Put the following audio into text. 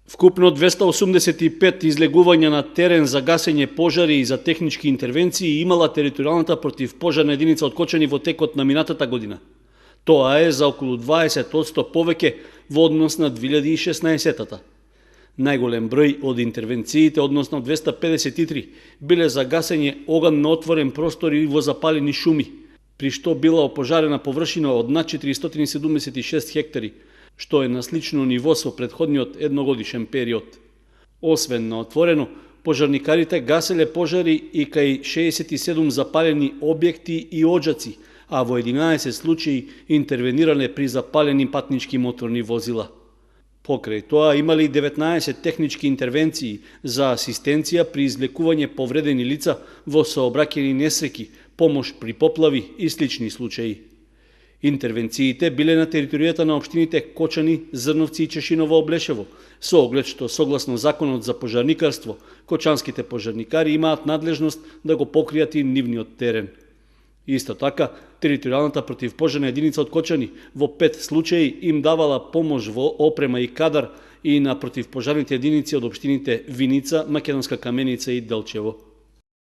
Вкупно 285 излегувања на терен за гасење пожари и за технички интервенции имала територијалната противпожарна единица од Кочани во текот на минатата година. Тоа е за околу 20% повеќе во однос на 2016-та. Најголем број од интервенциите, односно 253, биле за гасење оган на отворен простор и во запалени шуми, при што била опожарена површина од над 476 хектари, што е на слично ниво со претходниот едногодишен период. Освен на отворено, пожарникарите гаселе пожари и кај 67 запалени објекти и оджаци, а во 11 случаи интервениране при запалени патнички моторни возила. Покрај тоа имали 19 технички интервенции за асистенција при излекување повредени лица во сообраќајни несреќи, помош при поплави и слични случаи. Интервенциите биле на територијата на општините Кочани, Зрновци и Чешиново Облешево, со оглед што согласно Законот за пожарникарство, кочанските пожарникари имаат надлежност да го покријат и нивниот терен. Исто така, територијалната противпожарна единица од Кочани во 5 случаи им давала помош во опрема и кадар и на противпожарните единици од општините Виница, Македонска Каменица и Делчево.